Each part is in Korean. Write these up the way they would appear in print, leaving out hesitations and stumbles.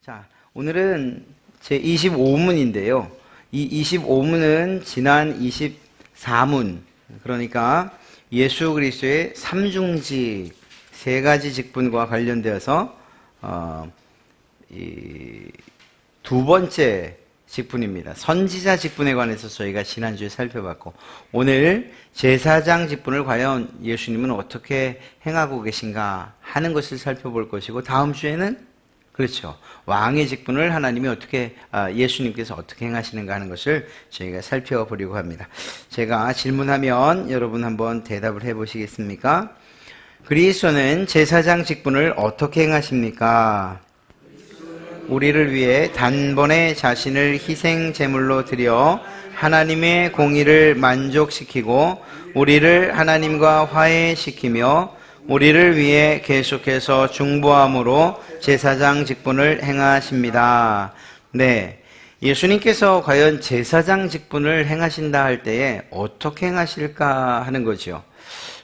자, 오늘은 제 25문인데요. 이 25문은 지난 24문, 그러니까 예수 그리스도의 삼중직, 세 가지 직분과 관련되어서 이 두 번째 직분입니다. 선지자 직분에 관해서 저희가 지난주에 살펴봤고, 오늘 제사장 직분을 과연 예수님은 어떻게 행하고 계신가 하는 것을 살펴볼 것이고, 다음 주에는 그렇죠, 왕의 직분을 하나님이 예수님께서 어떻게 행하시는가 하는 것을 저희가 살펴보려고 합니다. 제가 질문하면 여러분 한번 대답을 해보시겠습니까? 그리스도는 제사장 직분을 어떻게 행하십니까? 우리를 위해 단번에 자신을 희생 제물로 드려 하나님의 공의를 만족시키고 우리를 하나님과 화해시키며 우리를 위해 계속해서 중보함으로 제사장 직분을 행하십니다. 네, 예수님께서 과연 제사장 직분을 행하신다 할 때에 어떻게 행하실까 하는 거죠.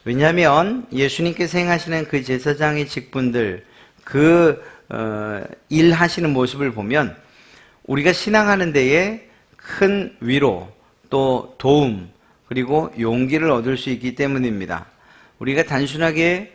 왜냐하면 예수님께서 행하시는 그 제사장의 직분들, 일하시는 모습을 보면 우리가 신앙하는 데에 큰 위로, 또 도움, 그리고 용기를 얻을 수 있기 때문입니다. 우리가 단순하게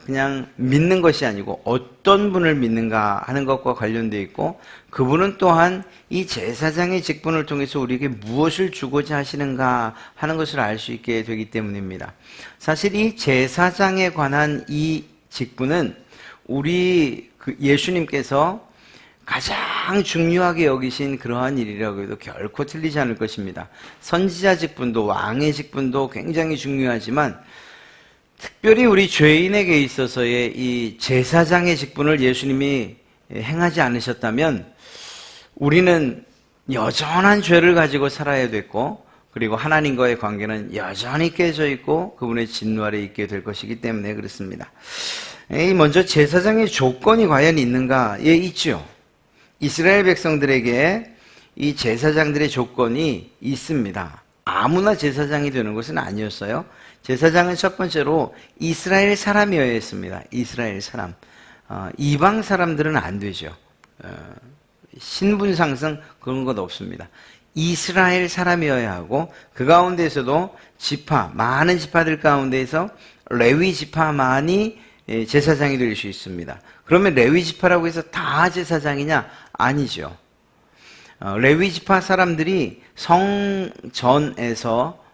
그냥 믿는 것이 아니고 어떤 분을 믿는가 하는 것과 관련되어 있고, 그분은 또한 이 제사장의 직분을 통해서 우리에게 무엇을 주고자 하시는가 하는 것을 알 수 있게 되기 때문입니다. 사실 이 제사장에 관한 이 직분은 우리 예수님께서 가장 중요하게 여기신 그러한 일이라고 해도 결코 틀리지 않을 것입니다. 선지자 직분도 왕의 직분도 굉장히 중요하지만, 특별히 우리 죄인에게 있어서의 이 제사장의 직분을 예수님이 행하지 않으셨다면 우리는 여전한 죄를 가지고 살아야 됐고, 그리고 하나님과의 관계는 여전히 깨져 있고 그분의 진노 아래 있게 될 것이기 때문에 그렇습니다. 먼저 제사장의 조건이 과연 있는가? 예, 있죠. 이스라엘 백성들에게 이 제사장들의 조건이 있습니다. 아무나 제사장이 되는 것은 아니었어요. 제사장은 첫 번째로 이스라엘 사람이어야 했습니다. 이스라엘 사람. 이방 사람들은 안 되죠. 신분 상승 그런 것 없습니다. 이스라엘 사람이어야 하고, 그 가운데에서도 많은 지파들 가운데에서 레위 지파만이 제사장이 될 수 있습니다. 그러면 레위 지파라고 해서 다 제사장이냐? 아니죠. 레위 지파 사람들이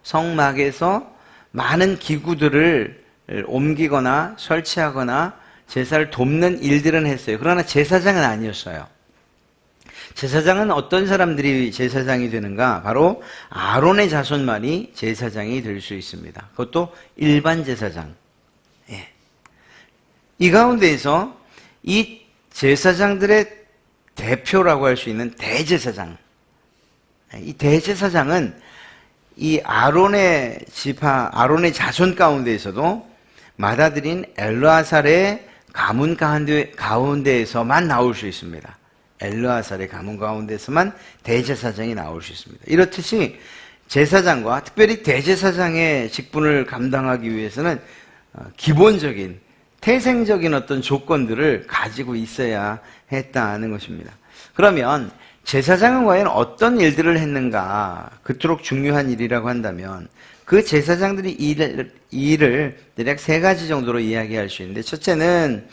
성막에서 많은 기구들을 옮기거나 설치하거나 제사를 돕는 일들은 했어요. 그러나 제사장은 아니었어요. 제사장은 어떤 사람들이 제사장이 되는가? 바로 아론의 자손만이 제사장이 될 수 있습니다. 그것도 일반 제사장. 이 가운데에서 이 제사장들의 대표라고 할 수 있는 대제사장, 이 대제사장은 이 아론의 자손 가운데에서도 맏아들인 엘르아살의 가문 가운데에서만 나올 수 있습니다. 엘르아살의 가문 가운데서만 대제사장이 나올 수 있습니다. 이렇듯이 제사장과 특별히 대제사장의 직분을 감당하기 위해서는 기본적인 태생적인 어떤 조건들을 가지고 있어야 했다는 것입니다. 그러면 제사장은 과연 어떤 일들을 했는가? 그토록 중요한 일이라고 한다면 그 제사장들이 일을 대략 세 가지 정도로 이야기할 수 있는데, 첫째는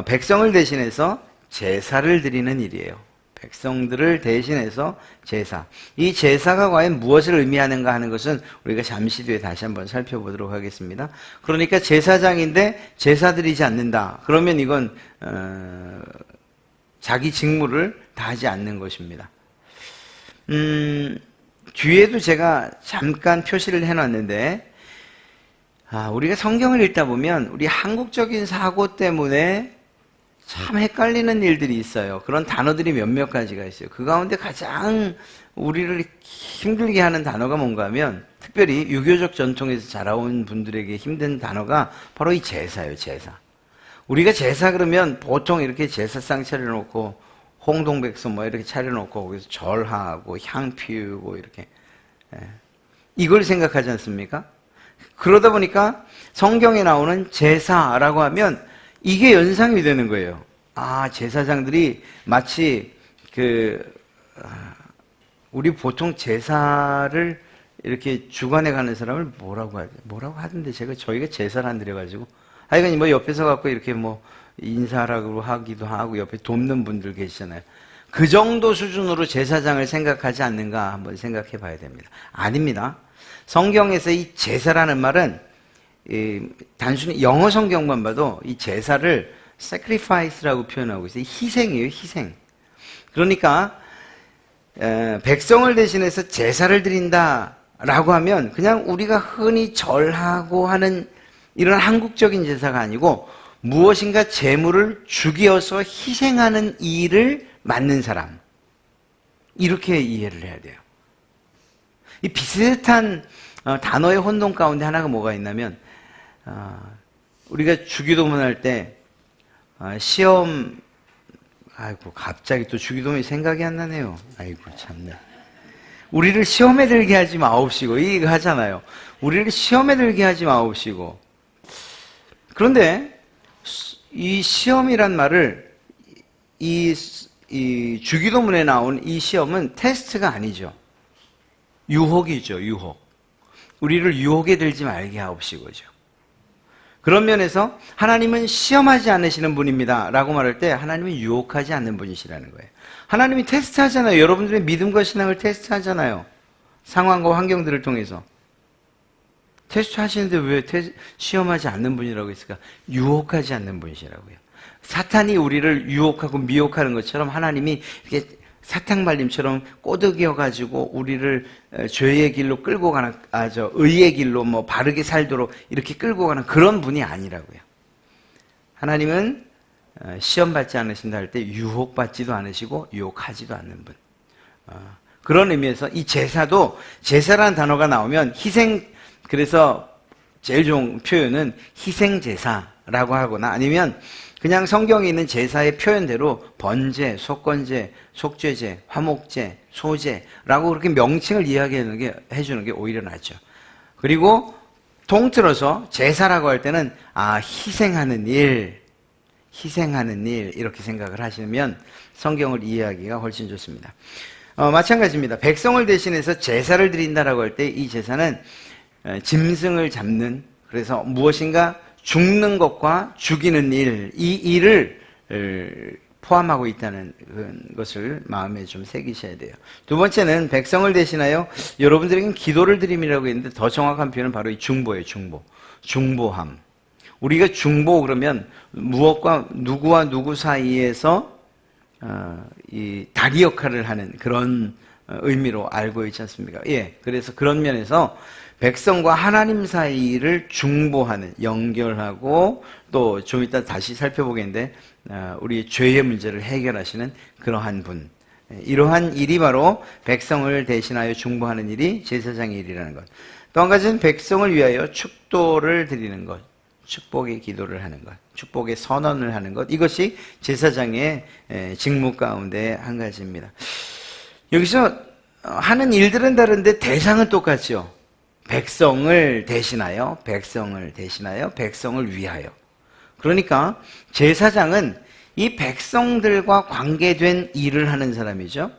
백성을 대신해서 제사를 드리는 일이에요. 백성들을 대신해서 제사. 이 제사가 과연 무엇을 의미하는가 하는 것은 우리가 잠시 뒤에 다시 한번 살펴보도록 하겠습니다. 그러니까 제사장인데 제사 드리지 않는다. 그러면 이건 자기 직무를 다하지 않는 것입니다. 뒤에도 제가 잠깐 표시를 해놨는데, 우리가 성경을 읽다 보면 우리 한국적인 사고 때문에 참 헷갈리는 일들이 있어요. 그런 단어들이 몇몇 가지가 있어요. 그 가운데 가장 우리를 힘들게 하는 단어가 뭔가 하면, 특별히 유교적 전통에서 자라온 분들에게 힘든 단어가 바로 이 제사예요. 제사. 우리가 제사 그러면 보통 이렇게 제사상 차려놓고 홍동백서 이렇게 차려놓고 거기서 절하고 향 피우고 이렇게, 이걸 생각하지 않습니까? 그러다 보니까 성경에 나오는 제사라고 하면 이게 연상이 되는 거예요. 제사장들이 마치 우리 보통 제사를 이렇게 주관해 가는 사람을 뭐라고 하던데 저희가 제사를 안 드려가지고 하여간 뭐 옆에서 갖고 이렇게 뭐 인사라고 하기도 하고 옆에 돕는 분들 계시잖아요. 그 정도 수준으로 제사장을 생각하지 않는가 한번 생각해 봐야 됩니다. 아닙니다. 성경에서 이 제사라는 말은 단순히 영어 성경만 봐도 이 제사를 sacrifice라고 표현하고 있어요. 희생이에요, 희생. 그러니까 백성을 대신해서 제사를 드린다라고 하면 그냥 우리가 흔히 절하고 하는 이런 한국적인 제사가 아니고 무엇인가 제물을 죽여서 희생하는 일을 맡는 사람, 이렇게 이해를 해야 돼요. 이 비슷한 단어의 혼동 가운데 하나가 뭐가 있냐면 우리가 주기도문 할 때 시험, 아이고 갑자기 또 주기도문이 생각이 안 나네요. 아이고 참네. 우리를 시험에 들게 하지 마옵시고 이거 하잖아요. 우리를 시험에 들게 하지 마옵시고. 그런데 이 시험이란 말을 이 주기도문에 나온 이 시험은 테스트가 아니죠. 유혹이죠, 유혹. 우리를 유혹에 들지 말게 하옵시고죠. 그런 면에서 하나님은 시험하지 않으시는 분입니다 라고 말할 때 하나님은 유혹하지 않는 분이시라는 거예요. 하나님이 테스트하잖아요. 여러분들의 믿음과 신앙을 테스트하잖아요. 상황과 환경들을 통해서. 테스트 하시는데 왜 시험하지 않는 분이라고 했을까? 유혹하지 않는 분이시라고요. 사탄이 우리를 유혹하고 미혹하는 것처럼 하나님이 이렇게 사탕말림처럼 꼬드겨가지고 우리를 죄의 길로 끌고 가는, 의의 길로 뭐 바르게 살도록 이렇게 끌고 가는 그런 분이 아니라고요. 하나님은 시험받지 않으신다 할 때 유혹받지도 않으시고 유혹하지도 않는 분. 그런 의미에서 이 제사도, 제사라는 단어가 나오면 그래서 제일 좋은 표현은 희생제사라고 하거나 아니면 그냥 성경에 있는 제사의 표현대로 번제, 속건제, 속죄제, 화목제, 소제라고 그렇게 명칭을 해주는 게 오히려 낫죠. 그리고 통틀어서 제사라고 할 때는 희생하는 일 이렇게 생각을 하시면 성경을 이해하기가 훨씬 좋습니다. 마찬가지입니다. 백성을 대신해서 제사를 드린다라고 할 때 이 제사는 짐승을 잡는, 그래서 무엇인가 죽는 것과 죽이는 일, 이 일을 포함하고 있다는 것을 마음에 좀 새기셔야 돼요. 두 번째는 백성을 대신하여 여러분들에게는 기도를 드림이라고 했는데 더 정확한 표현은 바로 이 중보예요. 중보함. 우리가 중보 그러면 무엇과 누구 사이에서 이 다리 역할을 하는 그런 의미로 알고 있지 않습니까? 예, 그래서 그런 면에서 백성과 하나님 사이를 중보하는, 연결하고 또 좀 이따 다시 살펴보겠는데 우리 죄의 문제를 해결하시는 그러한 분, 이러한 일이 바로 백성을 대신하여 중보하는 일이 제사장의 일이라는 것. 또 한 가지는 백성을 위하여 축도를 드리는 것, 축복의 기도를 하는 것, 축복의 선언을 하는 것, 이것이 제사장의 직무 가운데 한 가지입니다. 여기서 하는 일들은 다른데 대상은 똑같죠. 백성을 대신하여, 백성을 위하여. 그러니까 제사장은 이 백성들과 관계된 일을 하는 사람이죠.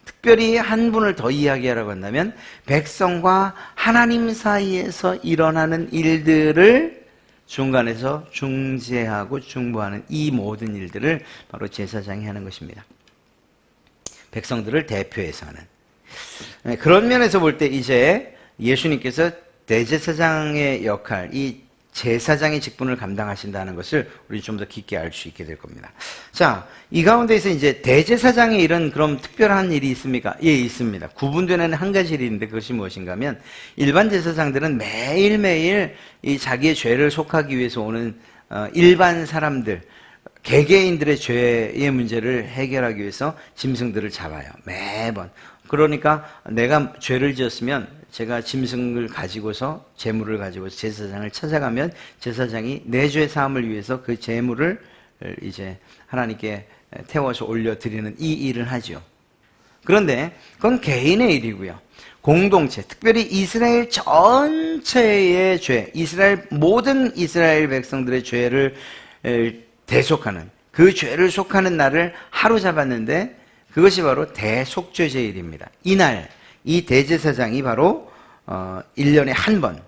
특별히 한 분을 더 이야기하라고 한다면 백성과 하나님 사이에서 일어나는 일들을 중간에서 중재하고 중보하는 이 모든 일들을 바로 제사장이 하는 것입니다. 백성들을 대표해서 하는. 그런 면에서 볼 때 이제 예수님께서 대제사장의 역할, 이 제사장의 직분을 감당하신다는 것을 우리 좀 더 깊게 알 수 있게 될 겁니다. 자, 이 가운데에서 이제 대제사장의 일은 그럼 특별한 일이 있습니까? 예, 있습니다. 구분되는 한 가지 일이 있는데 그것이 무엇인가 하면 일반 제사장들은 매일매일 이 자기의 죄를 속하기 위해서 오는 일반 사람들, 개개인들의 죄의 문제를 해결하기 위해서 짐승들을 잡아요. 매번. 그러니까 내가 죄를 지었으면 제가 짐승을 가지고서, 제물을 가지고서 제사장을 찾아가면 제사장이 내 죄 사함을 위해서 그 제물을 이제 하나님께 태워서 올려드리는 이 일을 하죠. 그런데 그건 개인의 일이고요. 공동체, 특별히 이스라엘 전체의 죄, 모든 이스라엘 백성들의 죄를 대속하는, 그 죄를 속하는 날을 하루 잡았는데 그것이 바로 대속죄제일입니다. 이날 이 대제사장이 바로 1년에 한 번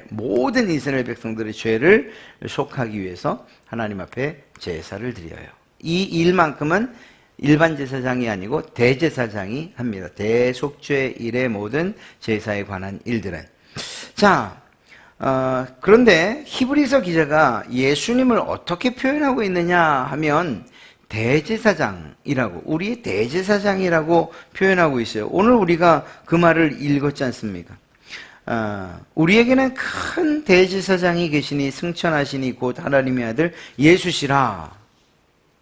모든 이스라엘 백성들의 죄를 속하기 위해서 하나님 앞에 제사를 드려요. 이 일만큼은 일반 제사장이 아니고 대제사장이 합니다. 대속죄일의 모든 제사에 관한 일들은. 자, 그런데 히브리서 기자가 예수님을 어떻게 표현하고 있느냐 하면 대제사장이라고, 우리의 대제사장이라고 표현하고 있어요. 오늘 우리가 그 말을 읽었지 않습니까? 우리에게는 큰 대제사장이 계시니 승천하시니 곧 하나님의 아들 예수시라,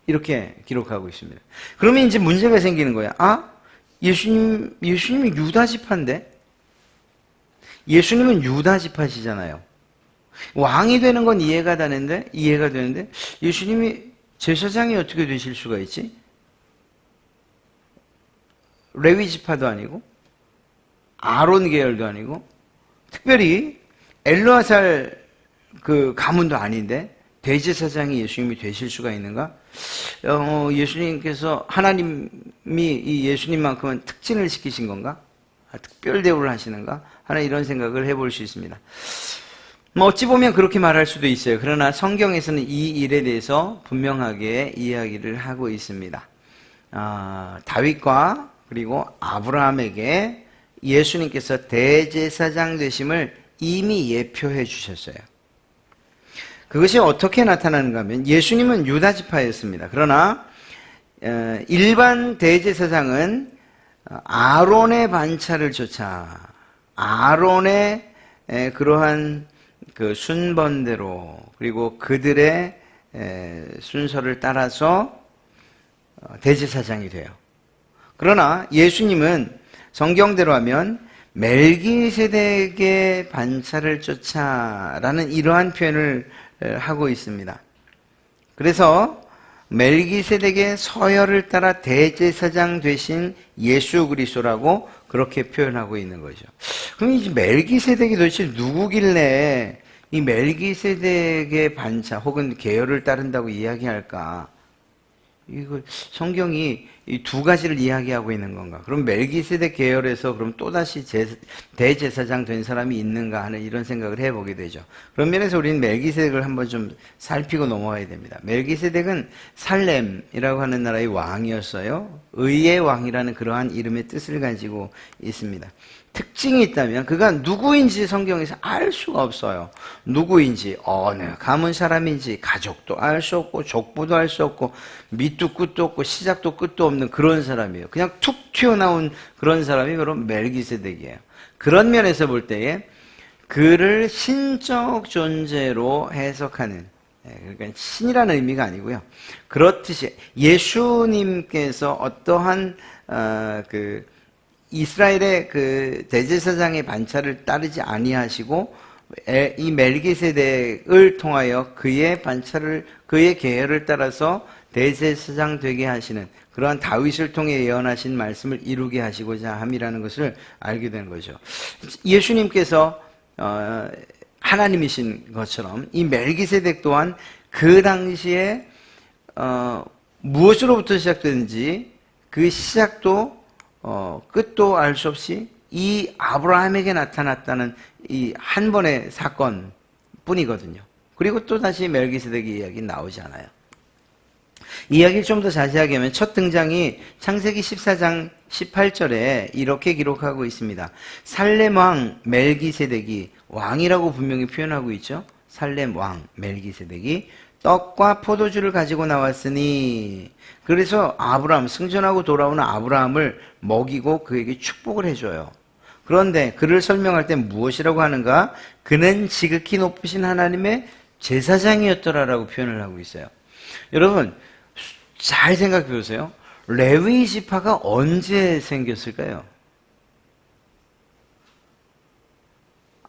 이렇게 기록하고 있습니다. 그러면 이제 문제가 생기는 거야. 예수님이 유다 지파인데? 예수님은 유다 지파시잖아요. 왕이 되는 건 이해가 되는데 예수님이 제사장이 어떻게 되실 수가 있지? 레위 지파도 아니고 아론 계열도 아니고 특별히 엘르아살 그 가문도 아닌데 대제사장이 예수님이 되실 수가 있는가? 예수님께서 하나님이 이 예수님만큼은 특진을 시키신 건가? 특별 대우를 하시는가? 하는 이런 생각을 해볼 수 있습니다. 어찌 보면 그렇게 말할 수도 있어요. 그러나 성경에서는 이 일에 대해서 분명하게 이야기를 하고 있습니다. 다윗과 그리고 아브라함에게 예수님께서 대제사장 되심을 이미 예표해 주셨어요. 그것이 어떻게 나타나는가 하면 예수님은 유다 지파였습니다. 그러나 일반 대제사장은 아론의 반차를 쫓아 아론의 그러한 그 순번대로 그리고 그들의 순서를 따라서 대제사장이 돼요. 그러나 예수님은 성경대로 하면 멜기세덱의 반차를 쫓아라는 이러한 표현을 하고 있습니다. 그래서 멜기세덱의 서열을 따라 대제사장 되신 예수 그리스도라고 그렇게 표현하고 있는 거죠. 그럼 이 멜기세덱이 도대체 누구길래 이 멜기세덱의 반차 혹은 계열을 따른다고 이야기할까? 이거 성경이 이 두 가지를 이야기하고 있는 건가? 그럼 멜기세덱 계열에서 그럼 또다시 대제사장 된 사람이 있는가 하는 이런 생각을 해보게 되죠. 그런 면에서 우리는 멜기세덱을 한번 좀 살피고 넘어와야 됩니다. 멜기세덱은 살렘이라고 하는 나라의 왕이었어요. 의의 왕이라는 그러한 이름의 뜻을 가지고 있습니다. 특징이 있다면 그가 누구인지 성경에서 알 수가 없어요. 누구인지, 어느 가문 사람인지 가족도 알 수 없고 족보도 알 수 없고 밑도 끝도 없고 시작도 끝도 없는 그런 사람이에요. 그냥 툭 튀어나온 그런 사람이 바로 멜기세덱이에요. 그런 면에서 볼 때에 그를 신적 존재로 해석하는, 그러니까 신이라는 의미가 아니고요. 그렇듯이 예수님께서 어떠한 이스라엘의 그 대제사장의 반차를 따르지 아니하시고 이 멜기세덱을 통하여 그의 반차를, 그의 계열을 따라서 대제사장 되게 하시는 그러한 다윗을 통해 예언하신 말씀을 이루게 하시고자 함이라는 것을 알게 되는 거죠. 예수님께서 하나님이신 것처럼 이 멜기세덱 또한 그 당시에 무엇으로부터 시작되는지 그 시작도 끝도 알 수 없이 이 아브라함에게 나타났다는 이 한 번의 사건 뿐이거든요. 그리고 또 다시 멜기세덱의 이야기 나오지 않아요. 이야기를 좀 더 자세하게 하면 첫 등장이 창세기 14장 18절에 이렇게 기록하고 있습니다. 살렘 왕 멜기세덱이, 왕이라고 분명히 표현하고 있죠. 살렘 왕 멜기세덱이 떡과 포도주를 가지고 나왔으니, 그래서 아브라함, 승전하고 돌아오는 아브라함을 먹이고 그에게 축복을 해줘요. 그런데 그를 설명할 때 무엇이라고 하는가? 그는 지극히 높으신 하나님의 제사장이었더라라고 표현을 하고 있어요. 여러분 잘 생각해 보세요. 레위 지파가 언제 생겼을까요?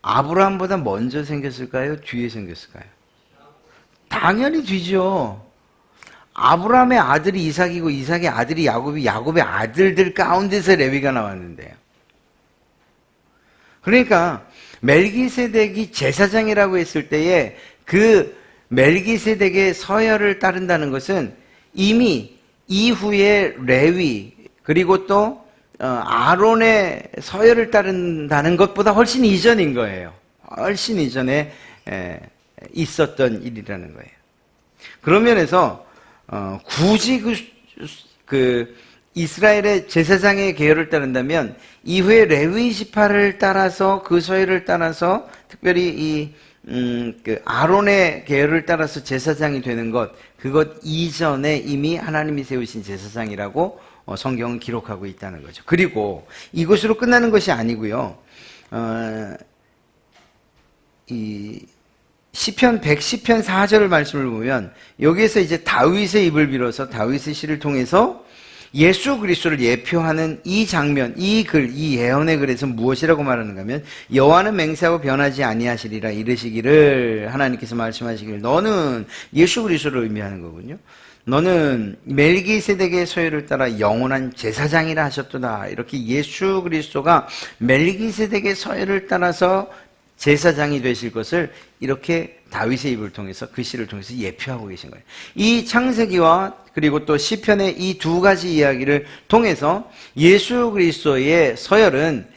아브라함보다 먼저 생겼을까요? 뒤에 생겼을까요? 당연히 뒤죠. 아브라함의 아들이 이삭이고 이삭의 아들이 야곱이, 야곱의 아들들 가운데서 레위가 나왔는데요. 그러니까 멜기세덱이 제사장이라고 했을 때에 그 멜기세덱의 서열을 따른다는 것은 이미 이후에 레위 그리고 또 아론의 서열을 따른다는 것보다 훨씬 이전인 거예요. 훨씬 이전에 있었던 일이라는 거예요. 그런 면에서 굳이 그 이스라엘의 제사장의 계열을 따른다면 이후에 레위 지파를 따라서 그 서열을 따라서 특별히 그 아론의 계열을 따라서 제사장이 되는 것, 그것 이전에 이미 하나님이 세우신 제사장이라고 성경은 기록하고 있다는 거죠. 그리고 이것으로 끝나는 것이 아니고요. 이 시편 110편 4절 말씀을 보면 여기에서 이제 다윗의 입을 빌어서 다윗의 시를 통해서 예수 그리스도를 예표하는 이 장면, 이 글, 이 예언의 글에서 무엇이라고 말하는가 하면 여호와는 맹세하고 변하지 아니하시리라 이르시기를, 하나님께서 말씀하시기를 너는 예수 그리스도를 의미하는 거군요. 너는 멜기세덱의 서열을 따라 영원한 제사장이라 하셨도다. 이렇게 예수 그리스도가 멜기세덱의 서열을 따라서 제사장이 되실 것을 이렇게 다윗의 입을 통해서, 그 시를 통해서 예표하고 계신 거예요. 이 창세기와 그리고 또 시편의 이 두 가지 이야기를 통해서 예수 그리스도의 서열은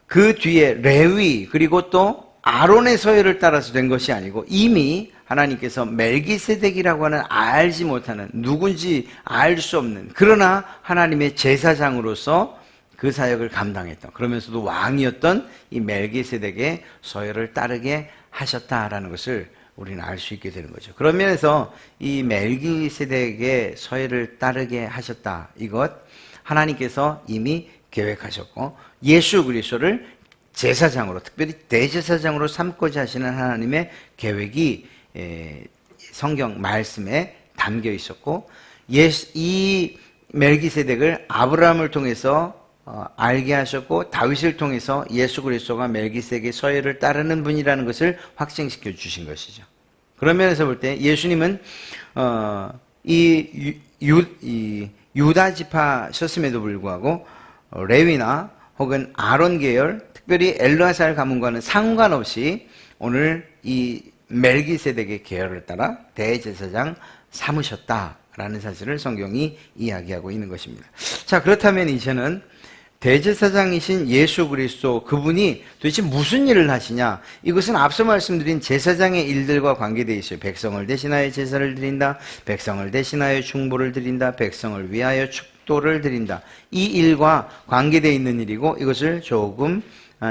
그 뒤에 레위 그리고 또 아론의 서열을 따라서 된 것이 아니고 이미 하나님께서 멜기세덱이라고 하는 알지 못하는, 누군지 알 수 없는, 그러나 하나님의 제사장으로서 그 사역을 감당했던, 그러면서도 왕이었던 이 멜기세덱의 서열을 따르게 하셨다라는 것을 우리는 알 수 있게 되는 거죠. 그런 면에서 이 멜기세덱의 서열을 따르게 하셨다, 이것 하나님께서 이미 계획하셨고 예수 그리스도를 제사장으로, 특별히 대제사장으로 삼고자 하시는 하나님의 계획이 성경 말씀에 담겨 있었고, 이 멜기세덱을 아브라함을 통해서 알게 하셨고 다윗을 통해서 예수 그리스도가 멜기세덱의 서열을 따르는 분이라는 것을 확증시켜 주신 것이죠. 그런 면에서 볼 때 예수님은 이 유다 지파셨음에도 불구하고 레위나 혹은 아론 계열, 특별히 엘르아살 가문과는 상관없이 오늘 이 멜기세덱의 계열을 따라 대제사장 삼으셨다라는 사실을 성경이 이야기하고 있는 것입니다. 자, 그렇다면 이제는 대제사장이신 예수 그리스도, 그분이 도대체 무슨 일을 하시냐? 이것은 앞서 말씀드린 제사장의 일들과 관계되어 있어요. 백성을 대신하여 제사를 드린다, 백성을 대신하여 중보를 드린다, 백성을 위하여 축도를 드린다. 이 일과 관계되어 있는 일이고 이것을 조금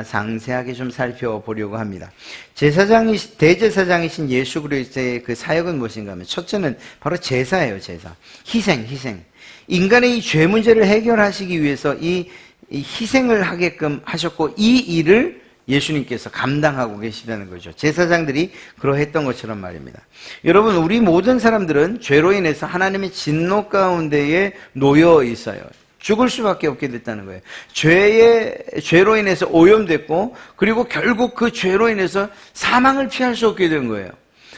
상세하게 좀 살펴보려고 합니다. 대제사장이신 예수 그리스도의 그 사역은 무엇인가 하면 첫째는 바로 제사예요. 제사. 희생. 인간의 이 죄 문제를 해결하시기 위해서 이 희생을 하게끔 하셨고 이 일을 예수님께서 감당하고 계시다는 거죠. 제사장들이 그러했던 것처럼 말입니다. 여러분, 우리 모든 사람들은 죄로 인해서 하나님의 진노 가운데에 놓여 있어요. 죽을 수밖에 없게 됐다는 거예요. 죄로 인해서 오염됐고, 그리고 결국 그 죄로 인해서 사망을 피할 수 없게 된 거예요.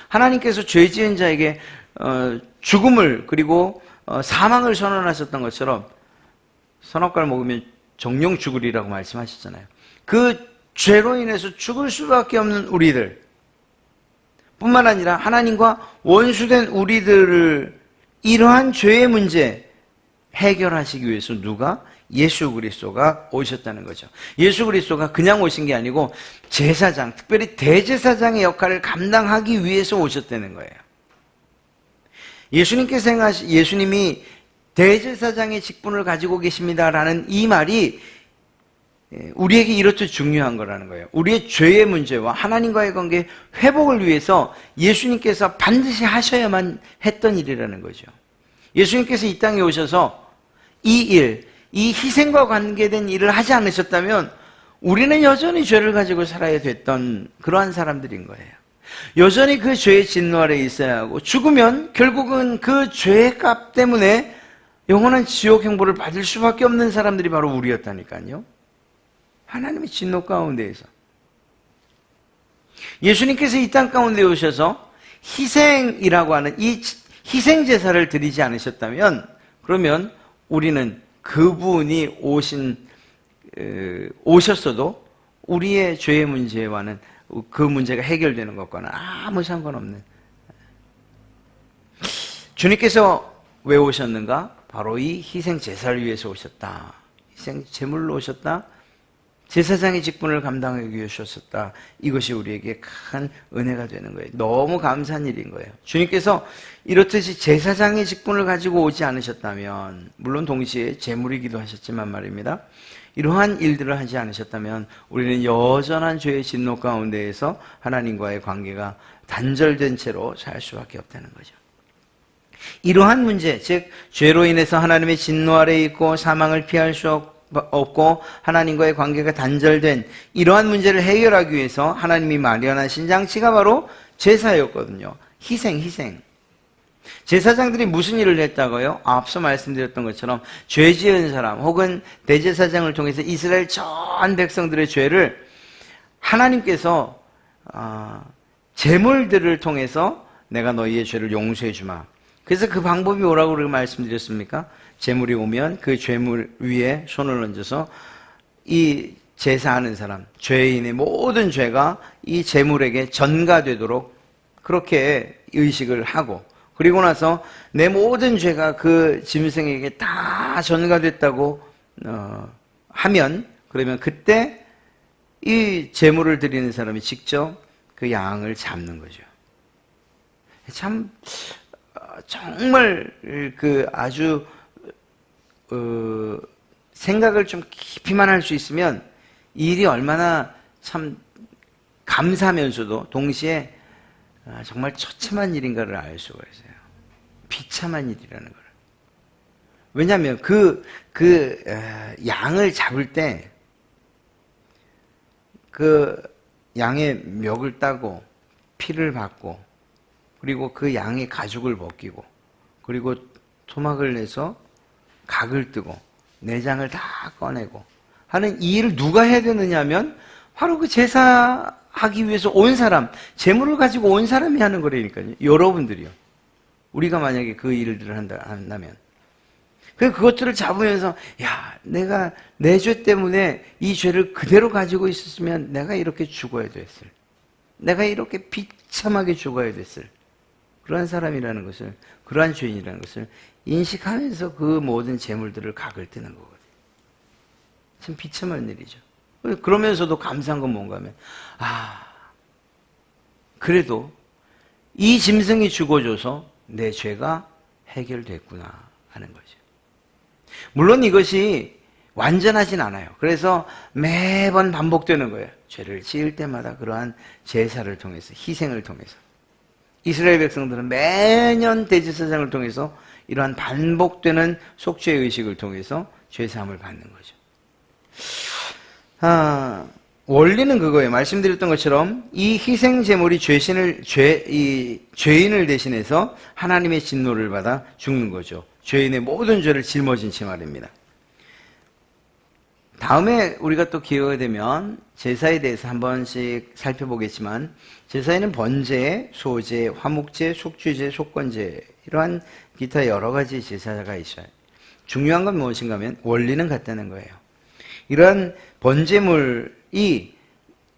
하나님께서 죄 지은 자에게 죽음을, 그리고 사망을 선언하셨던 것처럼 선악과를 먹으면 정령 죽으리라고 말씀하셨잖아요. 그 죄로 인해서 죽을 수밖에 없는 우리들 뿐만 아니라 하나님과 원수된 우리들을 이러한 죄의 문제 해결하시기 위해서 누가? 예수 그리스도가 오셨다는 거죠. 예수 그리스도가 그냥 오신 게 아니고 제사장, 특별히 대제사장의 역할을 감당하기 위해서 오셨다는 거예요. 예수님이 대제사장의 직분을 가지고 계십니다라는 이 말이 우리에게 이렇듯 중요한 거라는 거예요. 우리의 죄의 문제와 하나님과의 관계 회복을 위해서 예수님께서 반드시 하셔야만 했던 일이라는 거죠. 예수님께서 이 땅에 오셔서 이 희생과 관계된 일을 하지 않으셨다면 우리는 여전히 죄를 가지고 살아야 됐던 그러한 사람들인 거예요. 여전히 그 죄의 진노 아래 있어야 하고, 죽으면 결국은 그 죄의 값 때문에 영원한 지옥 행보를 받을 수밖에 없는 사람들이 바로 우리였다니까요. 하나님의 진노 가운데에서 예수님께서 이 땅 가운데 오셔서 희생이라고 하는 이 희생 제사를 드리지 않으셨다면, 그러면 우리는 그분이 오셨어도 우리의 죄의 문제와는, 그 문제가 해결되는 것과는 아무 상관없는, 주님께서 왜 오셨는가? 바로 이 희생 제사를 위해서 오셨다. 희생 제물로 오셨다. 제사장의 직분을 감당하기 위해 오셨다. 이것이 우리에게 큰 은혜가 되는 거예요. 너무 감사한 일인 거예요. 주님께서 이렇듯이 제사장의 직분을 가지고 오지 않으셨다면, 물론 동시에 제물이기도 하셨지만 말입니다. 이러한 일들을 하지 않으셨다면 우리는 여전한 죄의 진노 가운데에서 하나님과의 관계가 단절된 채로 살 수밖에 없다는 거죠. 이러한 문제, 즉 죄로 인해서 하나님의 진노 아래에 있고 사망을 피할 수 없고 하나님과의 관계가 단절된 이러한 문제를 해결하기 위해서 하나님이 마련하신 장치가 바로 제사였거든요. 희생. 제사장들이 무슨 일을 했다고요? 앞서 말씀드렸던 것처럼 죄 지은 사람 혹은 대제사장을 통해서 이스라엘 전 백성들의 죄를 하나님께서 제물들을 통해서 내가 너희의 죄를 용서해 주마. 그래서 그 방법이 뭐라고 우리가 말씀드렸습니까? 제물이 오면 그 죄물 위에 손을 얹어서 이 제사하는 사람, 죄인의 모든 죄가 이 제물에게 전가되도록 그렇게 의식을 하고, 그리고 나서 내 모든 죄가 그 짐승에게 다 전가됐다고 하면, 그러면 그때 이 제물을 드리는 사람이 직접 그 양을 잡는 거죠. 참 정말 그 아주 생각을 좀 깊이만 할 수 있으면 이 일이 얼마나 참 감사하면서도 동시에 정말 처참한 일인가를 알 수가 있어요. 비참한 일이라는 걸. 왜냐하면 그 양을 잡을 때 그 양의 멱을 따고 피를 받고, 그리고 그 양의 가죽을 벗기고, 그리고 토막을 내서 각을 뜨고 내장을 다 꺼내고 하는 이 일을 누가 해야 되느냐 하면 바로 그 제사하기 위해서 온 사람, 제물을 가지고 온 사람이 하는 거라니까요. 여러분들이요. 우리가 만약에 그 일들을 한다면 그것들을 잡으면서, 야, 내가 내 죄 때문에 이 죄를 그대로 가지고 있었으면 내가 이렇게 죽어야 됐을, 내가 이렇게 비참하게 죽어야 됐을 그러한 사람이라는 것을, 그러한 죄인이라는 것을 인식하면서 그 모든 재물들을 각을 뜨는 거거든요. 참 비참한 일이죠. 그러면서도 감사한 건 뭔가 하면, 그래도 이 짐승이 죽어줘서 내 죄가 해결됐구나 하는 거죠. 물론 이것이 완전하진 않아요. 그래서 매번 반복되는 거예요. 죄를 지을 때마다 그러한 제사를 통해서, 희생을 통해서. 이스라엘 백성들은 매년 대제사장을 통해서 이러한 반복되는 속죄 의식을 통해서 죄사함을 받는 거죠. 원리는 그거예요. 말씀드렸던 것처럼 이 희생 제물이 죄인을 대신해서 하나님의 진노를 받아 죽는 거죠. 죄인의 모든 죄를 짊어진 채 말입니다. 다음에 우리가 또 기회가 되면 제사에 대해서 한 번씩 살펴보겠지만, 제사에는 번제, 소제, 화목제, 속죄제, 속건제, 이러한 기타 여러 가지 제사가 있어요. 중요한 건 무엇인가 하면 원리는 같다는 거예요. 이러한 번제물이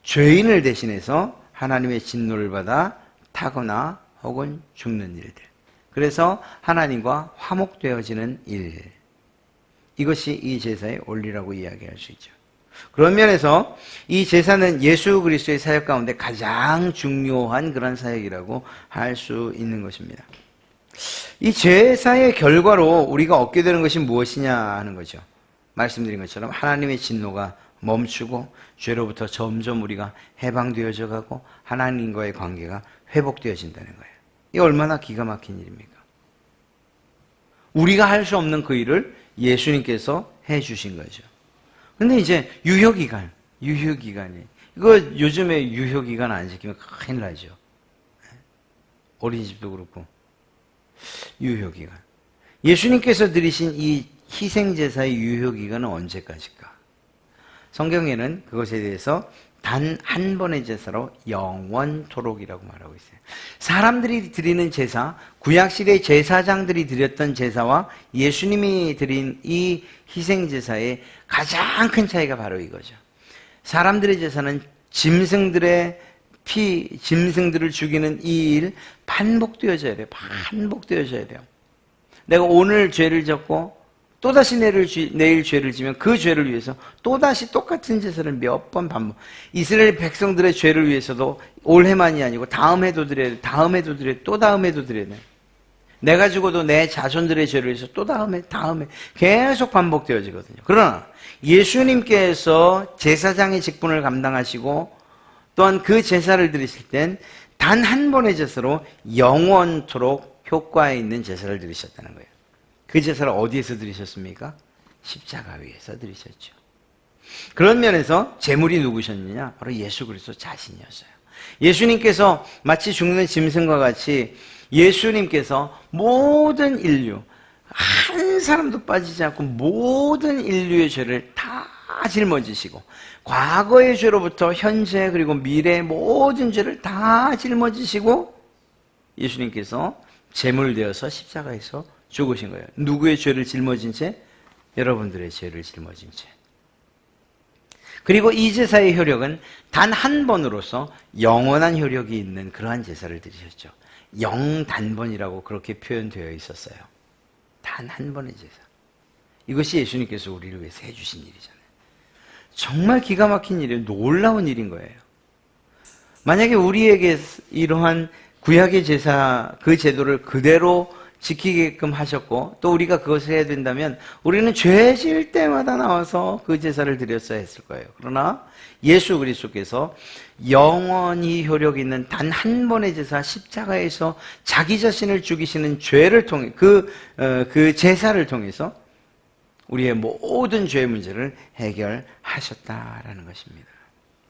죄인을 대신해서 하나님의 진노를 받아 타거나 혹은 죽는 일들, 그래서 하나님과 화목되어지는 일, 이것이 이 제사의 원리라고 이야기할 수 있죠. 그런 면에서 이 제사는 예수 그리스도의 사역 가운데 가장 중요한 그런 사역이라고 할 수 있는 것입니다. 이 제사의 결과로 우리가 얻게 되는 것이 무엇이냐 하는 거죠. 말씀드린 것처럼 하나님의 진노가 멈추고 죄로부터 점점 우리가 해방되어져 가고 하나님과의 관계가 회복되어진다는 거예요. 이게 얼마나 기가 막힌 일입니까? 우리가 할 수 없는 그 일을 예수님께서 해주신 거죠. 근데 이제 유효기간이, 이거 요즘에 유효기간 안 지키면 큰일 나죠. 어린이집도 그렇고. 유효기간. 예수님께서 드리신 이 희생제사의 유효기간은 언제까지일까? 성경에는 그것에 대해서 단 한 번의 제사로 영원토록이라고 말하고 있어요. 사람들이 드리는 제사, 구약시대의 제사장들이 드렸던 제사와 예수님이 드린 이 희생제사의 가장 큰 차이가 바로 이거죠. 사람들의 제사는 짐승들의 짐승들을 죽이는 이 일 반복되어져야 돼요. 반복되어져야 돼요. 내가 오늘 죄를 졌고 또다시 내일 죄를 지면 그 죄를 위해서 또다시 똑같은 제사를 몇 번 반복. 이스라엘 백성들의 죄를 위해서도 올해만이 아니고 다음 해도 드려야 돼. 다음 해도 드려야 돼. 또 다음 해도 드려야 돼. 내가 죽어도 내 자손들의 죄를 위해서 또 다음에 계속 반복되어지거든요. 그러나 예수님께서 제사장의 직분을 감당하시고 또한 그 제사를 드리실 땐 단 한 번의 제사로 영원토록 효과 있는 제사를 드리셨다는 거예요. 그 제사를 어디에서 드리셨습니까? 십자가 위에서 드리셨죠. 그런 면에서 제물이 누구셨느냐? 바로 예수 그리스도 자신이었어요. 예수님께서 마치 죽는 짐승과 같이 예수님께서 모든 인류, 한 사람도 빠지지 않고 모든 인류의 죄를 다 짊어지시고 과거의 죄로부터 현재 그리고 미래의 모든 죄를 다 짊어지시고 예수님께서 제물되어서 십자가에서 죽으신 거예요. 누구의 죄를 짊어진 채? 여러분들의 죄를 짊어진 채. 그리고 이 제사의 효력은 단 한 번으로서 영원한 효력이 있는 그러한 제사를 드리셨죠. 영단번이라고 그렇게 표현되어 있었어요. 단 한 번의 제사. 이것이 예수님께서 우리를 위해서 해주신 일이잖아요. 정말 기가 막힌 일이에요. 놀라운 일인 거예요. 만약에 우리에게 이러한 구약의 제사, 그 제도를 그대로 지키게끔 하셨고 또 우리가 그것을 해야 된다면 우리는 죄 지을 때마다 나와서 그 제사를 드렸어야 했을 거예요. 그러나 예수 그리스도께서 영원히 효력 있는 단 한 번의 제사 십자가에서 자기 자신을 죽이시는 죄를 통해 그 제사를 통해서 우리의 모든 죄의 문제를 해결하셨다라는 것입니다.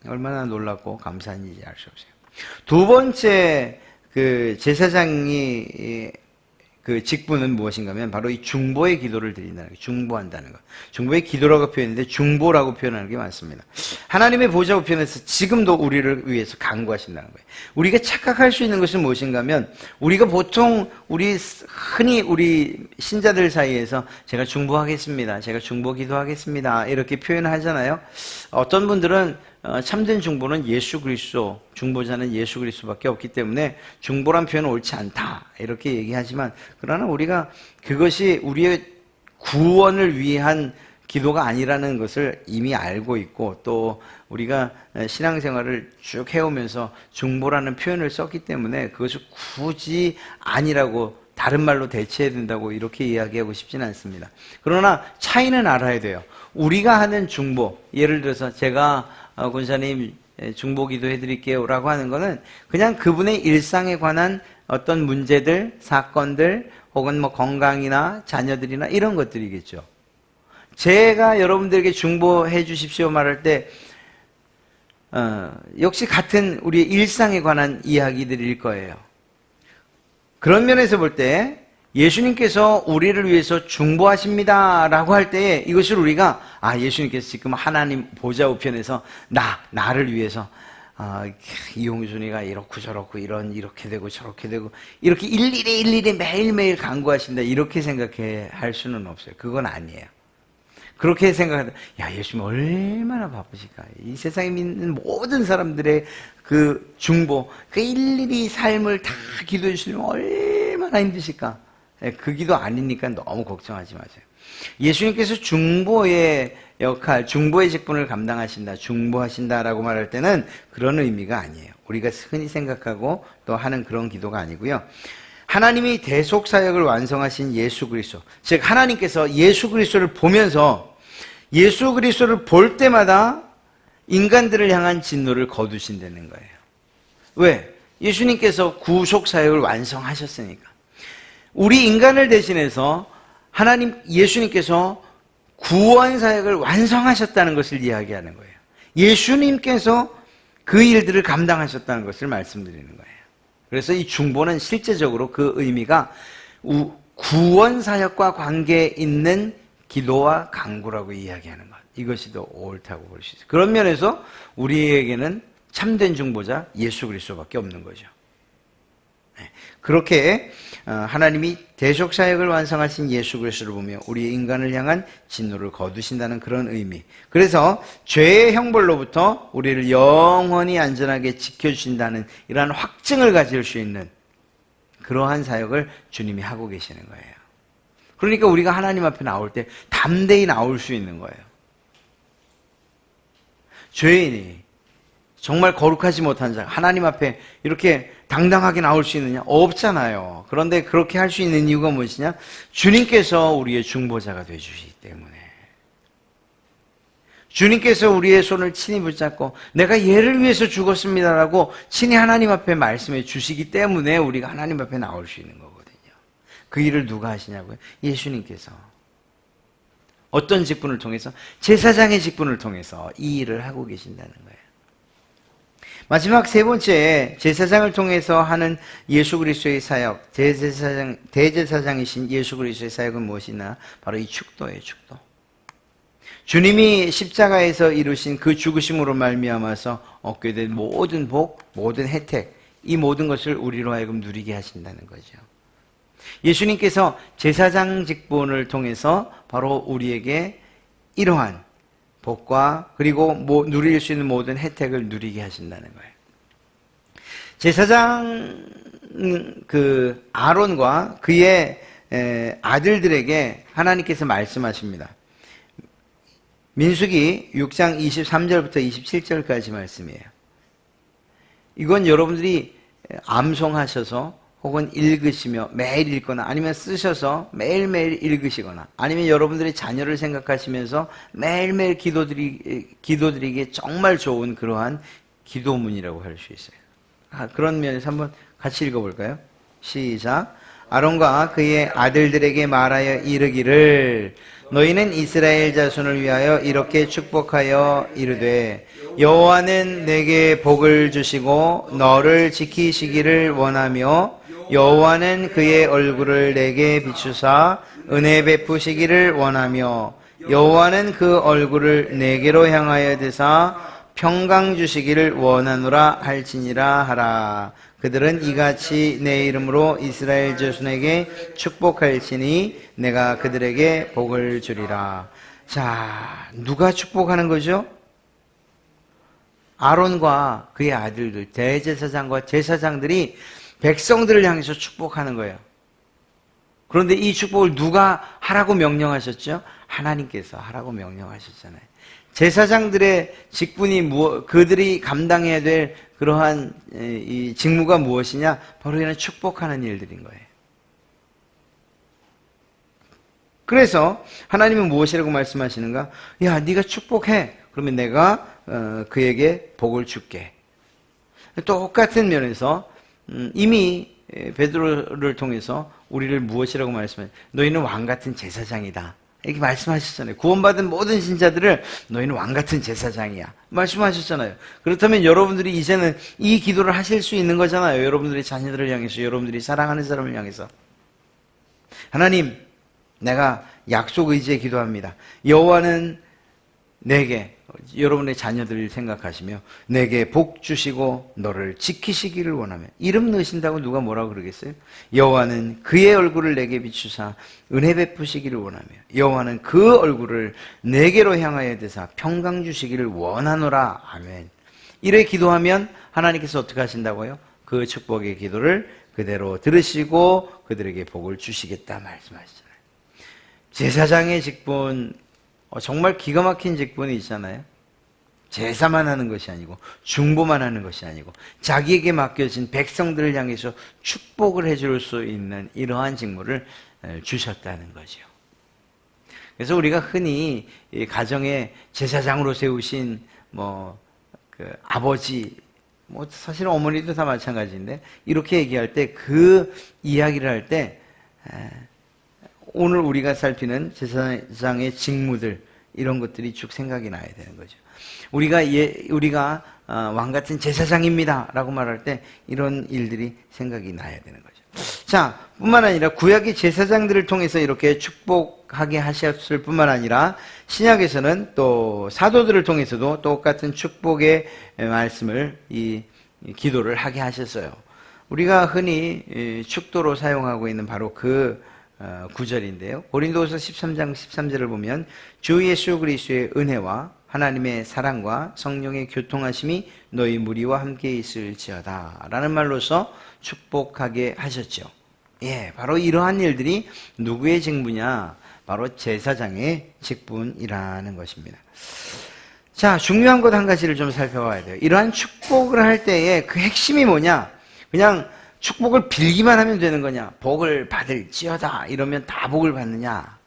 얼마나 놀랍고 감사한 일인지 알 수 없어요. 두 번째 그 제사장이 그 직분은 무엇인가 하면 바로 이 중보의 기도를 드린다는 거예요. 중보한다는 것. 중보의 기도라고 표현했는데 중보라고 표현하는 게 많습니다. 하나님의 보좌 우편에서 지금도 우리를 위해서 간구하신다는 거예요. 우리가 착각할 수 있는 것은 무엇인가 하면 우리가 보통 흔히 우리 신자들 사이에서 제가 중보하겠습니다. 제가 중보 기도하겠습니다. 이렇게 표현하잖아요. 어떤 분들은 참된 중보는 예수 그리스도, 중보자는 예수 그리스도밖에 없기 때문에 중보란 표현은 옳지 않다 이렇게 얘기하지만 그러나 우리가 그것이 우리의 구원을 위한 기도가 아니라는 것을 이미 알고 있고 또 우리가 신앙생활을 쭉 해오면서 중보라는 표현을 썼기 때문에 그것을 굳이 아니라고 다른 말로 대체해야 된다고 이렇게 이야기하고 싶지는 않습니다. 그러나 차이는 알아야 돼요. 우리가 하는 중보, 예를 들어서 제가 권사님 중보 기도해 드릴게요 라고 하는 거는 그냥 그분의 일상에 관한 어떤 문제들, 사건들 혹은 뭐 건강이나 자녀들이나 이런 것들이겠죠. 제가 여러분들에게 중보해 주십시오 말할 때 역시 같은 우리의 일상에 관한 이야기들일 거예요. 그런 면에서 볼 때 예수님께서 우리를 위해서 중보하십니다 라고 할 때에 이것을 우리가 예수님께서 지금 하나님 보좌 우편에서 나를 위해서 이용순이가 이렇고 저렇고 이렇게 되고 저렇게 되고 이렇게 일일이 매일매일 간구하신다 이렇게 생각할 수는 없어요. 그건 아니에요. 그렇게 생각하다 예수님 얼마나 바쁘실까. 이 세상에 믿는 모든 사람들의 그 중보, 그 일일이 삶을 다 기도해 주시면 얼마나 힘드실까. 그 기도 아니니까 너무 걱정하지 마세요. 예수님께서 중보의 역할, 중보의 직분을 감당하신다, 중보하신다라고 말할 때는 그런 의미가 아니에요. 우리가 흔히 생각하고 또 하는 그런 기도가 아니고요. 하나님이 대속사역을 완성하신 예수 그리스도, 즉 하나님께서 예수 그리스도를 보면서 예수 그리스도를 볼 때마다 인간들을 향한 진노를 거두신다는 거예요. 왜? 예수님께서 구속사역을 완성하셨으니까. 우리 인간을 대신해서 하나님 예수님께서 구원사역을 완성하셨다는 것을 이야기하는 거예요. 예수님께서 그 일들을 감당하셨다는 것을 말씀드리는 거예요. 그래서 이 중보는 실제적으로 그 의미가 구원사역과 관계 있는 기도와 간구라고 이야기하는 것. 이것이 더 옳다고 볼 수 있어요. 그런 면에서 우리에게는 참된 중보자 예수 그리스도밖에 없는 거죠. 그렇게 하나님이 대속사역을 완성하신 예수 그리스도를 보며 우리 인간을 향한 진노를 거두신다는 그런 의미. 그래서 죄의 형벌로부터 우리를 영원히 안전하게 지켜주신다는 이러한 확증을 가질 수 있는 그러한 사역을 주님이 하고 계시는 거예요. 그러니까 우리가 하나님 앞에 나올 때 담대히 나올 수 있는 거예요. 죄인이 정말 거룩하지 못한 자, 하나님 앞에 이렇게 당당하게 나올 수 있느냐? 없잖아요. 그런데 그렇게 할 수 있는 이유가 무엇이냐? 주님께서 우리의 중보자가 되어주시기 때문에. 주님께서 우리의 손을 친히 붙잡고 내가 얘를 위해서 죽었습니다라고 친히 하나님 앞에 말씀해 주시기 때문에 우리가 하나님 앞에 나올 수 있는 거거든요. 그 일을 누가 하시냐고요? 예수님께서. 어떤 직분을 통해서? 제사장의 직분을 통해서 이 일을 하고 계신다는 거예요. 마지막 세 번째, 제사장을 통해서 하는 예수 그리스도의 사역, 대제사장이신 예수 그리스도의 사역은 무엇이냐? 바로 이 축도예요, 축도. 주님이 십자가에서 이루신 그 죽으심으로 말미암아서 얻게 된 모든 복, 모든 혜택, 이 모든 것을 우리로 하여금 누리게 하신다는 거죠. 예수님께서 제사장 직분을 통해서 바로 우리에게 이러한 복과 그리고 누릴 수 있는 모든 혜택을 누리게 하신다는 거예요. 제사장 아론과 그의 아들들에게 하나님께서 말씀하십니다. 민수기 6장 23절부터 27절까지 말씀이에요. 이건 여러분들이 암송하셔서 혹은 읽으시며 매일 읽거나 아니면 쓰셔서 매일매일 읽으시거나 아니면 여러분들의 자녀를 생각하시면서 매일매일 기도드리기에 정말 좋은 그러한 기도문이라고 할 수 있어요. 그런 면에서 한번 같이 읽어볼까요? 시작. 아론과 그의 아들들에게 말하여 이르기를 너희는 이스라엘 자손을 위하여 이렇게 축복하여 이르되 여호와는 내게 복을 주시고 너를 지키시기를 원하며 여호와는 그의 얼굴을 내게 비추사 은혜 베푸시기를 원하며 여호와는 그 얼굴을 내게로 향하여 드사 평강 주시기를 원하노라 할지니라 하라. 그들은 이같이 내 이름으로 이스라엘 자손에게 축복할지니 내가 그들에게 복을 주리라. 자, 누가 축복하는 거죠? 아론과 그의 아들들, 대제사장과 제사장들이 백성들을 향해서 축복하는 거예요. 그런데 이 축복을 누가 하라고 명령하셨죠? 하나님께서 하라고 명령하셨잖아요. 제사장들의 직분이 그들이 감당해야 될 그러한 이 직무가 무엇이냐? 바로 이런 축복하는 일들인 거예요. 그래서 하나님은 무엇이라고 말씀하시는가? 야, 네가 축복해. 그러면 내가 그에게 복을 줄게. 똑같은 면에서 이미 베드로를 통해서 우리를 무엇이라고 말씀하셨어요? 너희는 왕같은 제사장이다. 이렇게 말씀하셨잖아요. 구원받은 모든 신자들을 너희는 왕같은 제사장이야. 말씀하셨잖아요. 그렇다면 여러분들이 이제는 이 기도를 하실 수 있는 거잖아요. 여러분들의 자녀들을 향해서, 여러분들이 사랑하는 사람을 향해서. 하나님, 내가 약속 의지에 기도합니다. 여호와는 내게, 여러분의 자녀들을 생각하시며 내게 복 주시고 너를 지키시기를 원하며. 이름 넣으신다고 누가 뭐라고 그러겠어요? 여호와는 그의 얼굴을 내게 비추사 은혜 베푸시기를 원하며 여호와는 그 얼굴을 내게로 향하여 드사 평강 주시기를 원하노라. 아멘. 이렇게 기도하면 하나님께서 어떻게 하신다고요? 그 축복의 기도를 그대로 들으시고 그들에게 복을 주시겠다 말씀하시잖아요. 제사장의 직분, 정말 기가 막힌 직분이 있잖아요. 제사만 하는 것이 아니고 중보만 하는 것이 아니고 자기에게 맡겨진 백성들을 향해서 축복을 해줄 수 있는 이러한 직무를 주셨다는 거죠. 그래서 우리가 흔히 가정에 제사장으로 세우신 아버지, 사실 어머니도 다 마찬가지인데 이렇게 얘기할 때 그 이야기를 할 때 오늘 우리가 살피는 제사장의 직무들 이런 것들이 쭉 생각이 나야 되는 거죠. 우리가 왕같은 제사장입니다 라고 말할 때 이런 일들이 생각이 나야 되는 거죠. 자, 뿐만 아니라 구약의 제사장들을 통해서 이렇게 축복하게 하셨을 뿐만 아니라 신약에서는 또 사도들을 통해서도 똑같은 축복의 말씀을 이 기도를 하게 하셨어요. 우리가 흔히 축도로 사용하고 있는 바로 그 구절인데요. 고린도후서 13장 13절을 보면 주 예수 그리스도의 은혜와 하나님의 사랑과 성령의 교통하심이 너희 무리와 함께 있을지어다 라는 말로서 축복하게 하셨죠. 바로 이러한 일들이 누구의 직무냐? 바로 제사장의 직분이라는 것입니다. 자, 중요한 것 한 가지를 좀 살펴봐야 돼요. 이러한 축복을 할 때에 그 핵심이 뭐냐? 그냥 축복을 빌기만 하면 되는 거냐? 복을 받을지어다 이러면 다 복을 받느냐?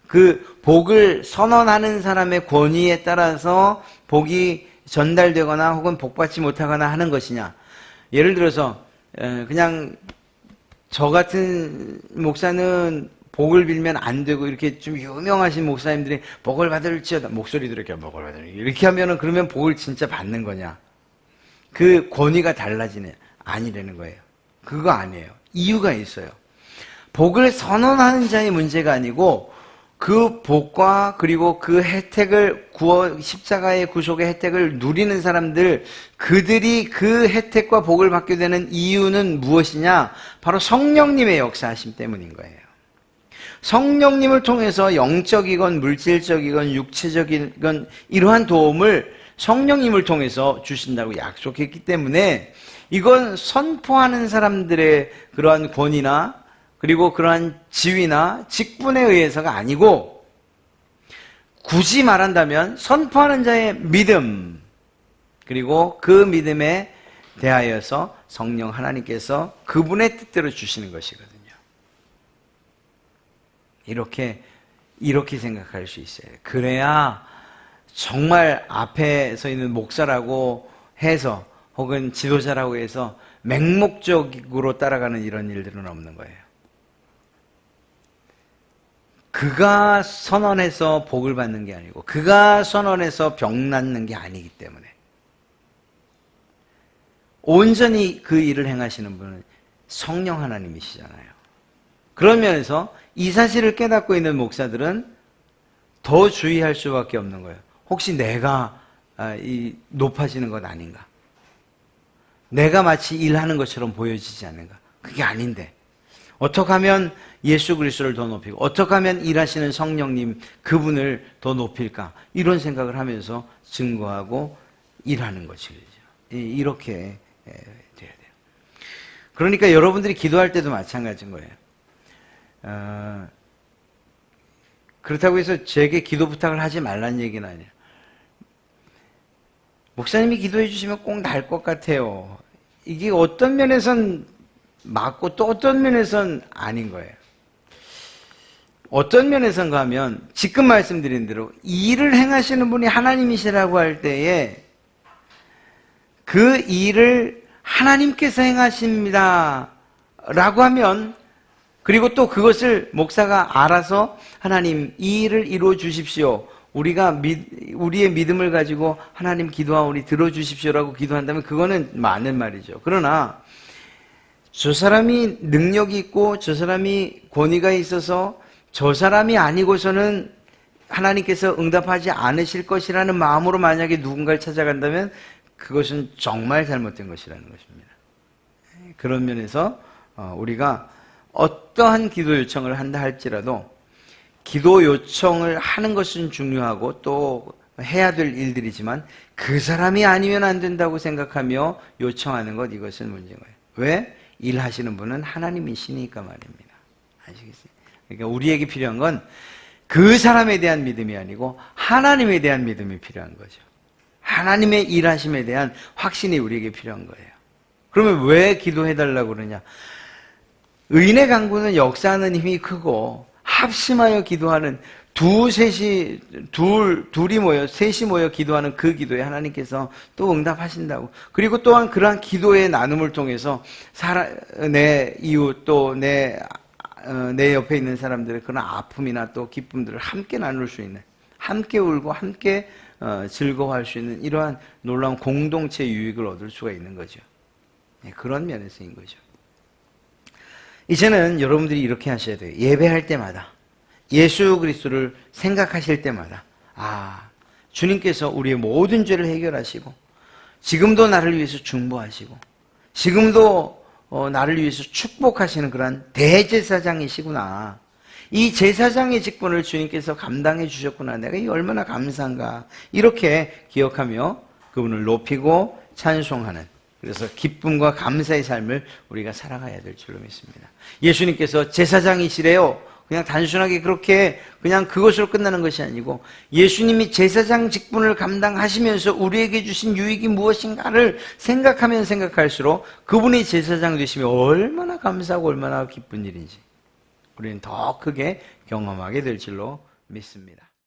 그 복을 선언하는 사람의 권위에 따라서 복이 전달되거나 혹은 복받지 못하거나 하는 것이냐? 예를 들어서 그냥 저 같은 목사는 복을 빌면 안 되고 이렇게 좀 유명하신 목사님들이 복을 받을지어다 목소리도 이렇게 복을 받을 이렇게 하면은 그러면 복을 진짜 받는 거냐? 그 권위가 달라지네. 아니라는 거예요. 그거 아니에요. 이유가 있어요. 복을 선언하는 자의 문제가 아니고 그 복과 그리고 그 혜택을 십자가의 구속의 혜택을 누리는 사람들 그들이 그 혜택과 복을 받게 되는 이유는 무엇이냐? 바로 성령님의 역사하심 때문인 거예요. 성령님을 통해서 영적이건 물질적이건 육체적이건 이러한 도움을 성령님을 통해서 주신다고 약속했기 때문에 이건 선포하는 사람들의 그러한 권위나 그리고 그러한 지위나 직분에 의해서가 아니고 굳이 말한다면 선포하는 자의 믿음 그리고 그 믿음에 대하여서 성령 하나님께서 그분의 뜻대로 주시는 것이거든요. 이렇게 생각할 수 있어요. 그래야 정말 앞에 서 있는 목사라고 해서 혹은 지도자라고 해서 맹목적으로 따라가는 이런 일들은 없는 거예요. 그가 선언해서 복을 받는 게 아니고 그가 선언해서 병 낫는 게 아니기 때문에 온전히 그 일을 행하시는 분은 성령 하나님이시잖아요. 그런 면에서 이 사실을 깨닫고 있는 목사들은 더 주의할 수밖에 없는 거예요. 혹시 내가 높아지는 것 아닌가? 내가 마치 일하는 것처럼 보여지지 않는가? 그게 아닌데 어떻게 하면 예수 그리스도를 더 높이고 어떻게 하면 일하시는 성령님 그분을 더 높일까? 이런 생각을 하면서 증거하고 일하는 것이죠. 이렇게 돼야 돼요. 그러니까 여러분들이 기도할 때도 마찬가지인 거예요. 그렇다고 해서 제게 기도 부탁을 하지 말라는 얘기는 아니에요. 목사님이 기도해 주시면 꼭 날 것 같아요. 이게 어떤 면에선 맞고 또 어떤 면에선 아닌 거예요. 어떤 면에선가 하면 지금 말씀드린 대로 일을 행하시는 분이 하나님이시라고 할 때에 그 일을 하나님께서 행하십니다 라고 하면 그리고 또 그것을 목사가 알아서 하나님 이 일을 이루어 주십시오. 우리의 믿음을 가지고 하나님 기도하오니 들어주십시오라고 기도한다면 그거는 맞는 말이죠. 그러나 저 사람이 능력이 있고 저 사람이 권위가 있어서 저 사람이 아니고서는 하나님께서 응답하지 않으실 것이라는 마음으로 만약에 누군가를 찾아간다면 그것은 정말 잘못된 것이라는 것입니다. 그런 면에서 우리가 어떠한 기도 요청을 한다 할지라도 기도 요청을 하는 것은 중요하고 또 해야 될 일들이지만 그 사람이 아니면 안 된다고 생각하며 요청하는 것 이것은 문제인 거예요. 왜? 일하시는 분은 하나님이시니까 말입니다. 아시겠어요? 그러니까 우리에게 필요한 건 그 사람에 대한 믿음이 아니고 하나님에 대한 믿음이 필요한 거죠. 하나님의 일하심에 대한 확신이 우리에게 필요한 거예요. 그러면 왜 기도해달라고 그러냐? 의인의 강구는 역사하는 힘이 크고 합심하여 기도하는 셋이 모여 기도하는 그 기도에 하나님께서 또 응답하신다고. 그리고 또한 그러한 기도의 나눔을 통해서 내 이웃 또 내 옆에 있는 사람들의 그런 아픔이나 또 기쁨들을 함께 나눌 수 있는, 함께 울고 함께 즐거워할 수 있는 이러한 놀라운 공동체 유익을 얻을 수가 있는 거죠. 그런 면에서인 거죠. 이제는 여러분들이 이렇게 하셔야 돼요. 예배할 때마다 예수 그리스도를 생각하실 때마다 주님께서 우리의 모든 죄를 해결하시고 지금도 나를 위해서 중보하시고 지금도 나를 위해서 축복하시는 그런 대제사장이시구나. 이 제사장의 직분을 주님께서 감당해 주셨구나. 내가 이 얼마나 감사한가. 이렇게 기억하며 그분을 높이고 찬송하는 그래서 기쁨과 감사의 삶을 우리가 살아가야 될 줄로 믿습니다. 예수님께서 제사장이시래요. 그냥 단순하게 그렇게 그냥 그것으로 끝나는 것이 아니고 예수님이 제사장 직분을 감당하시면서 우리에게 주신 유익이 무엇인가를 생각하면 생각할수록 그분이 제사장 되시면 얼마나 감사하고 얼마나 기쁜 일인지 우리는 더 크게 경험하게 될 줄로 믿습니다.